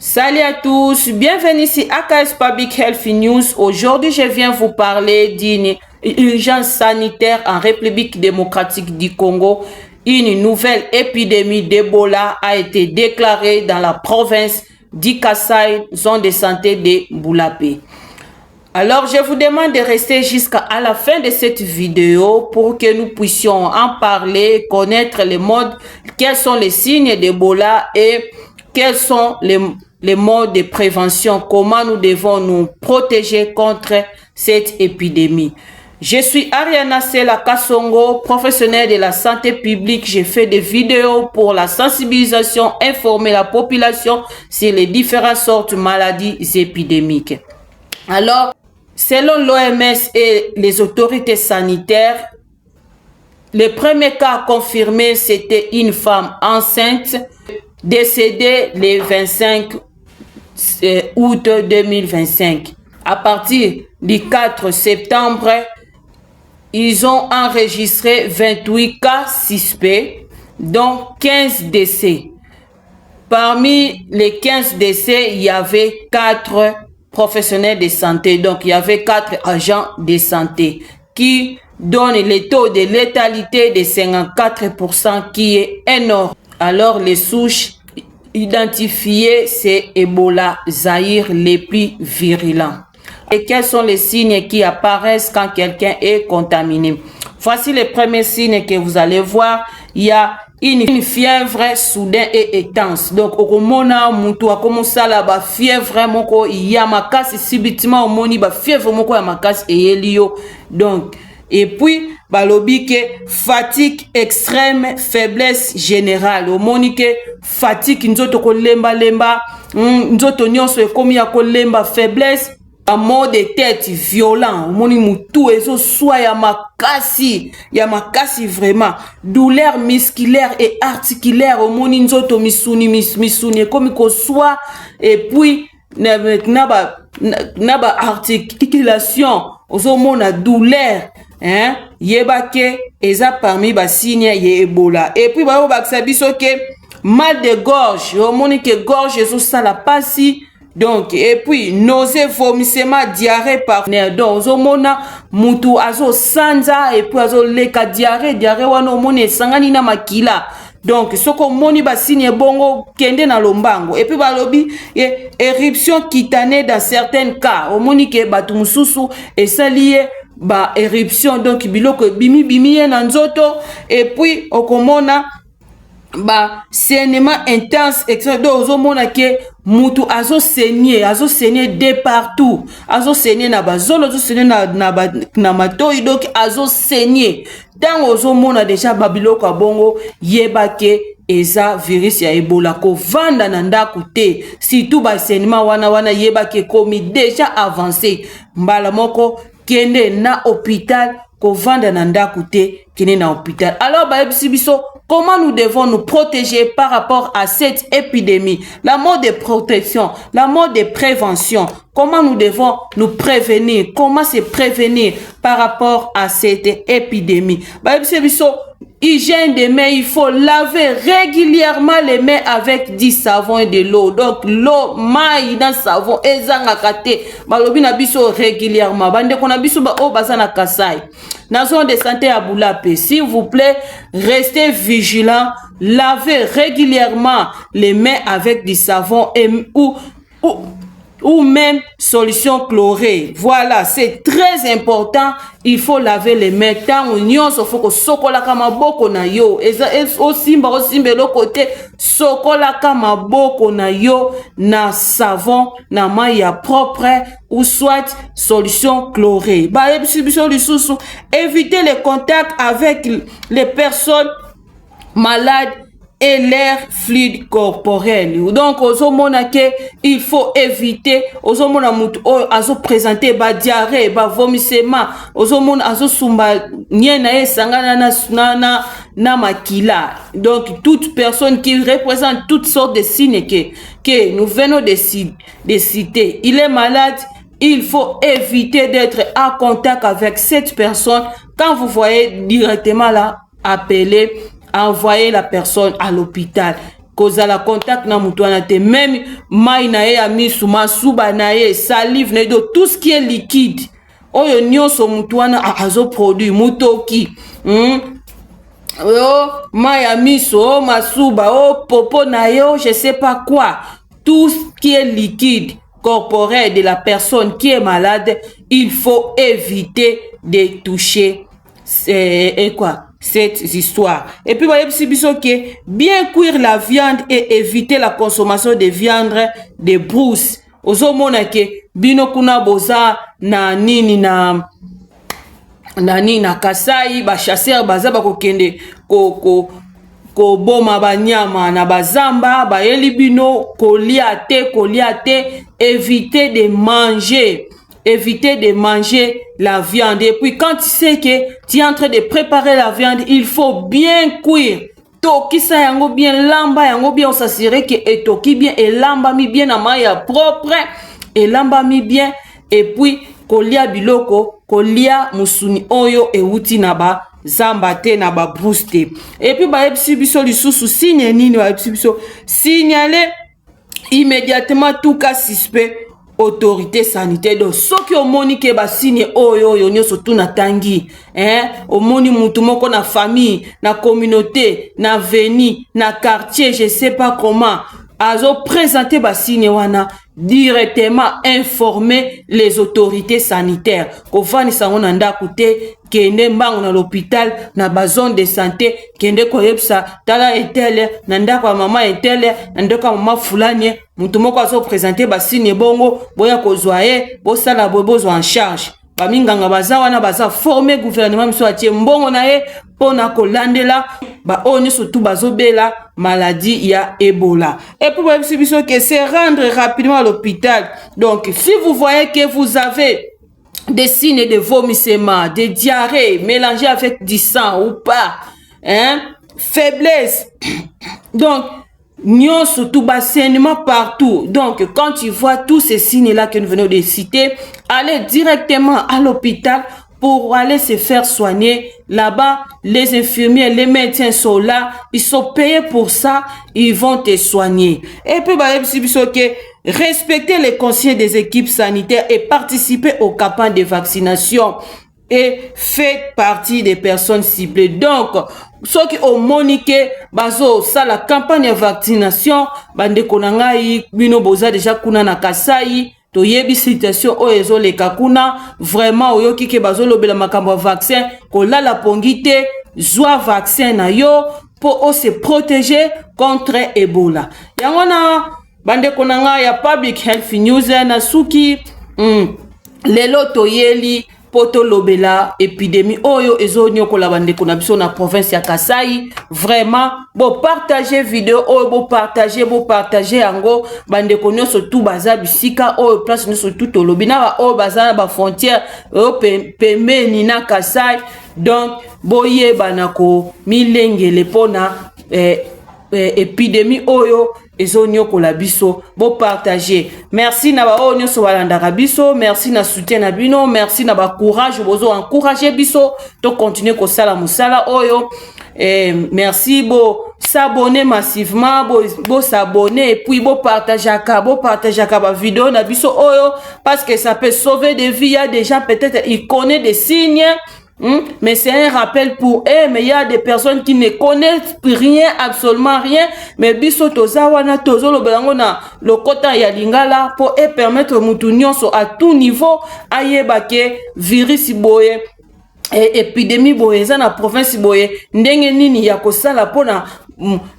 Salut à tous, bienvenue ici à AKS Public Health News. Aujourd'hui, je viens vous parler d'une urgence sanitaire en République démocratique du Congo. Une nouvelle épidémie d'Ebola a été déclarée dans la province du Kasaï, zone de santé de Boulapé. Alors, je vous demande de rester jusqu'à la fin de cette vidéo pour que nous puissions en parler, connaître les modes, quels sont les signes d'Ebola et quels sont les modes de prévention, comment nous devons nous protéger contre cette épidémie. Je suis Ariana Sela Kasongo, professionnelle de la santé publique. J'ai fait des vidéos pour la sensibilisation, informer la population sur les différentes sortes de maladies épidémiques. Alors, selon l'OMS et les autorités sanitaires, le premier cas confirmé, c'était une femme enceinte décédée le 25 août 2025. À partir du 4 septembre, ils ont enregistré 28 cas suspects, dont 15 décès. Parmi les 15 décès, il y avait 4 professionnels de santé. Donc, il y avait 4 agents de santé qui donnent le taux de létalité de 54% qui est énorme. Alors, les souches identifiées, c'est Ebola Zaïre les plus virulents. Et quels sont les signes qui apparaissent quand quelqu'un est contaminé? Voici les premiers signes que vous allez voir. Il y a une fièvre soudaine et intense. Donc, au mona mutu a commencé à ba fièvre moko yamakasi subitement au moni ba fièvre moko yamakasi et elio. Donc, et puis balobi ke fatigue extrême, faiblesse générale. Au moni ke fatigue nzoto ko lemba nzoto nyonso ekomi ya ko lemba, faiblesse, un mot de tête violent, moni mutu ezo soit ya makasi vraiment, douleur musculaire et articulaire, moni nzoto misuni comme ko soit, et puis naba articulation ozo mona douleur, hein, yebake eza parmi ba signe ye Ebola. Et puis ba baksa biso ke mal de gorge, moni ke gorge ezo sala pasi. Donc, et puis, nausée, vomissement, diarrhée par nerf. Donc, ozomona mutu azo sanza, et puis azo leka diarrhée wano moni sangani na makila. Donc, soko moni ba signe bongo kende na lombango. Et puis balobi éruption cutanée dans certains cas. Omoni ke batu mususu et ça lié ba éruption, donc biloko bimi na nzoto. Et puis okomona ba saignement intense, etc. Donc ozomona ke mutu azo saigner de partout, azo saigner na bazolo, azo saigner na matoi, donc azo saigner. Tant ozomona déjà babiloko abongo yebake eza virus ya Ebola ko vanda na ndako te. Surtout ba saignement wana yebake komi déjà avancé. Mbala moko kende na hôpital ko vanda na ndako te, kende na hôpital. Alors ba biso comment nous devons nous protéger par rapport à cette épidémie? La mode de protection, la mode de prévention. Comment nous devons nous prévenir? Comment se prévenir par rapport à cette épidémie? Hygiène des mains, il faut laver régulièrement les mains avec du savon et de l'eau. Donc l'eau, maï dans savon, ezangakate, balobi na biso régulièrement. Bande kona biso ba o bazana kasai. Dans zone de santé à Boulapé, s'il vous plaît, restez vigilants, lavez régulièrement les mains avec du savon ou même solution chlorée. Voilà, c'est très important. Il faut laver les mains. Tant union so foko sokola kama boko na yo. Osimba lo côté sokola kama boko na yo na savon na maille propre ou soit solution chlorée. Évitez les contacts avec les personnes malades et l'air fluide corporel. Donc, ozomona ke il faut éviter, ozomona mutu azo présenter ba diarrhée, ba vomissement, ozomona azo sumba nyena esangana na makila. Donc, toute personne qui représente toutes sortes de signes que nous venons de citer, il est malade, il faut éviter d'être en contact avec cette personne. Quand vous voyez directement là, appelez, envoyer la personne à l'hôpital. kozala contact na mutu wana te, même mai na ye ya misu, masuba na ye, salive na ye, tout ce qui est liquide oyo nyonso mutu wana azo produit mutoki mai ya misu, masuba, popo na yo, je sais pas quoi, tout ce qui est liquide corporel de la personne qui est malade, il faut éviter de toucher cette histoire. Et puis, bien cuire la viande et éviter la consommation de viande de brousse. Ozo monake bino kuna boza na nini na Kasai, ba chasseur baza ba kokende ko boma banyama na bazamba ba yeli bino kolia te, éviter de manger la viande. Et puis quand tu sais que tu es en train de préparer la viande, il faut bien cuire. Toki sa yango bien, lamba yango bien, on s'assurer que etoki bien et lamba mi bien na maya propre et lamba mi bien. Et puis kolia biloko, kolia musuni oyo e uti na ba zamba te na ba brouste. Et puis ba epsi biso lisusu signe nini ba epsi biso signaler immédiatement tout cas suspect autorité sanitaire. Donc soki omoni ke ba signe oyo nyonso tu na tangi omoni mutu moko na famille, na communauté, na veni, na quartier, je sais pas comment, azo présenter ba signe wana, directement informer les autorités sanitaires. Kofani sango na ndaku te, kende mbango na l'hôpital, na ba zone de santé, kende koyepsa tala etele, na ndako ya mama etele, na ndako ya mama fulani, mutu moko azo présenter ba signe bongo, boya kozwa ye, bosala bozo en charge. Baminganga baza wana baza former gouvernement miso atie mbongo na ye pona kolandela ba oni surtout bazobela maladie ya Ebola. Et pour biso que c'est rendre rapidement à l'hôpital. Donc si vous voyez que vous avez des signes de vomissement, de diarrhée mélangés avec du sang ou pas, faiblesse, donc Nyon surtout basainement partout. Donc quand tu vois tous ces signes là que nous venons de citer, allez directement à l'hôpital pour aller se faire soigner. Là-bas, les infirmiers, les médecins sont là, ils sont payés pour ça, ils vont te soigner. Et puis respecter les conseils des équipes sanitaires et participer aux campagnes de vaccination et faites partie des personnes ciblées. Donc ceux qui ont moniqué bazo ça la campagne de vaccination bande konangai bino boza déjà kuna na Kasai to yebi situation o ezo le kakuna vraiment oyoki ke bazo lobela makambo vaccin ko la pongite zwa vaccin na yo pour se protéger contre Ebola. Yangona bande konanga ya Public Health News na suki lelo toyeli poto lobela épidémie oyo ezo nyokola bande kona biso na province ya Kasai. Vraiment bo partager vidéo oyo bo partager yango bande konyo surtout baza bisika oyo place no surtout to lobina ba oyo baza ba frontière oyo pembeni na Kasai. Donc boye banako milengele pona épidémie oyo ezonyo kola biso bo partager. Merci na ba onyo so balanda biso, merci na soutien na bino, merci na ba courage bozo encourager biso to continuer ko sala musala oyo. Merci bo s'abonner massivement, bo s'abonner et puis bo partager ba vidéo na biso oyo parce que ça peut sauver des vies. Il y a des gens peut-être ils connaissent des signes. Mais c'est un rappel pour eux, mais il y a des personnes qui ne connaissent rien, absolument rien. Mais biso toza wana tozo lobelango na lokota ya lingala pour permettre mutunyoso à tout niveau ayeba ke virus boye épidémie boye za na province boye ndenge nini ya kosala pona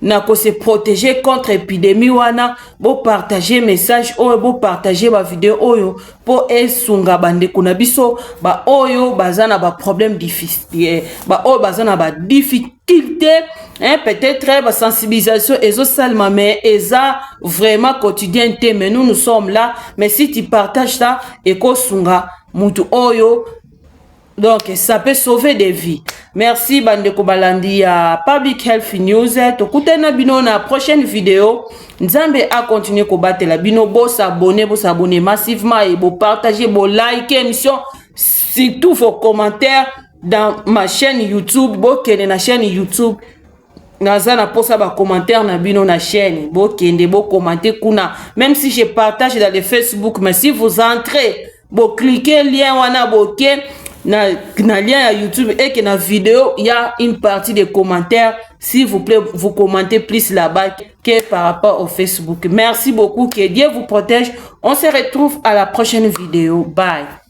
na ko se protéger contre épidémie wana. Bo partager message oyo, bo partager ba vidéo oyo pour esunga bande kuna biso ba oyo bazana ba problème difficile, ba oyo bazana ba difficulté, peut-être ba sensibilisation ezo salma mais eza vraiment quotidien te. Mais nous sommes là, mais si tu partages ça et ko sunga mutu oyo, donc ça peut sauver des vies. Merci bande ko balandi ya Public Health News. Tokutana bino na prochaine vidéo. Nzambe a continuer ko batela bino, bo s'abonner massivement et bo partager, bo like émission, surtout vos commentaires dans ma chaîne YouTube. Bo kene na chaîne YouTube naza na posa ba commentaire na bino na chaîne bo kende bo commenter kuna, même si je partage dans le Facebook, mais si vous entrez bo cliquez lien wana boke na lien à YouTube et que na vidéo il y a une partie des commentaires, s'il vous plaît vous commentez plus là-bas que par rapport au Facebook. Merci beaucoup, que Dieu vous protège, on se retrouve à la prochaine vidéo, bye.